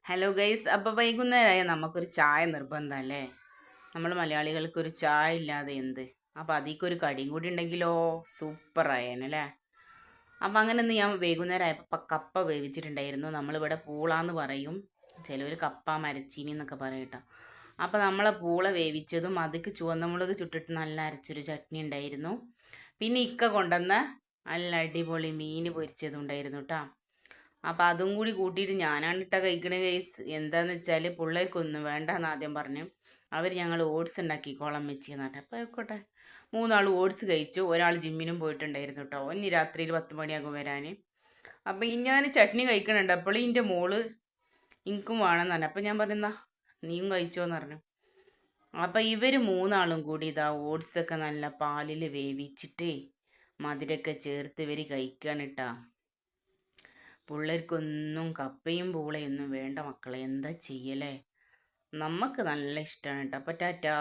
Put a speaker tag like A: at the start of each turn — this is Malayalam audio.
A: ഹലോ ഗൈസ്, അപ്പോൾ വൈകുന്നേരമായ നമുക്കൊരു ചായ നിർബന്ധമല്ലേ? നമ്മൾ മലയാളികൾക്കൊരു ചായ ഇല്ലാതെ എന്ത്? അപ്പോൾ അതിക്കൊരു കടിയും കൂടി ഉണ്ടെങ്കിലോ സൂപ്പറായേനല്ലേ? അപ്പോൾ അങ്ങനെ ഒന്ന് ഞാൻ വൈകുന്നേരം ആയപ്പോൾ കപ്പ വേവിച്ചിട്ടുണ്ടായിരുന്നു. നമ്മളിവിടെ പൂളാന്ന് പറയും, ചിലവർ കപ്പ മരച്ചീനി എന്നൊക്കെ പറയട്ടോ. അപ്പോൾ നമ്മളെ പൂള വേവിച്ചതും അതിക്ക് ചുവന്ന മുളക് ചുട്ടിട്ട് നല്ല അരച്ചൊരു ചട്നി ഉണ്ടായിരുന്നു. പിന്നെ ഇക്ക കൊണ്ടുവന്ന നല്ല അടിപൊളി മീൻ പൊരിച്ചതും ഉണ്ടായിരുന്നു കേട്ടോ. അപ്പോൾ അതും കൂടി കൂട്ടിയിട്ട് ഞാനാണ് ഇട്ട കഴിക്കണ കേസ്. എന്താന്ന് വെച്ചാൽ പിള്ളേർക്കൊന്നും വേണ്ടെന്ന് ആദ്യം പറഞ്ഞു. അവർ ഞങ്ങൾ ഓട്സ് ഉണ്ടാക്കിക്കോളാം വെച്ചെന്ന് പറഞ്ഞു. അപ്പോൾ ആയിക്കോട്ടെ, 3 ആൾ ഓട്സ് കഴിച്ചു. ഒരാൾ ജിമ്മിനും പോയിട്ടുണ്ടായിരുന്നു കേട്ടോ. ഇനി രാത്രിയിൽ 10 മണിയാകും വരാൻ. അപ്പോൾ ഞാൻ ചട്നി കഴിക്കണുണ്ട്. അപ്പോൾ എൻ്റെ മോള് എനിക്കും വേണമെന്ന് പറഞ്ഞു. അപ്പോൾ ഞാൻ പറയുന്ന നീയും കഴിച്ചോന്ന് പറഞ്ഞു. അപ്പോൾ ഇവർ 3 ആളും കൂടി ഇതാ ഓട്സൊക്കെ നല്ല പാലിൽ വേവിച്ചിട്ട് മധുരമൊക്കെ ചേർത്ത് ഇവർ കഴിക്കുകയാണ് കേട്ടോ. പിള്ളേർക്കൊന്നും കപ്പയും പൂളയൊന്നും വേണ്ട മക്കളെ, എന്താ ചെയ്യലേ? നമുക്ക് നല്ല ഇഷ്ടമാണ് കേട്ടോ. അപ്പോൾ ടാറ്റാ.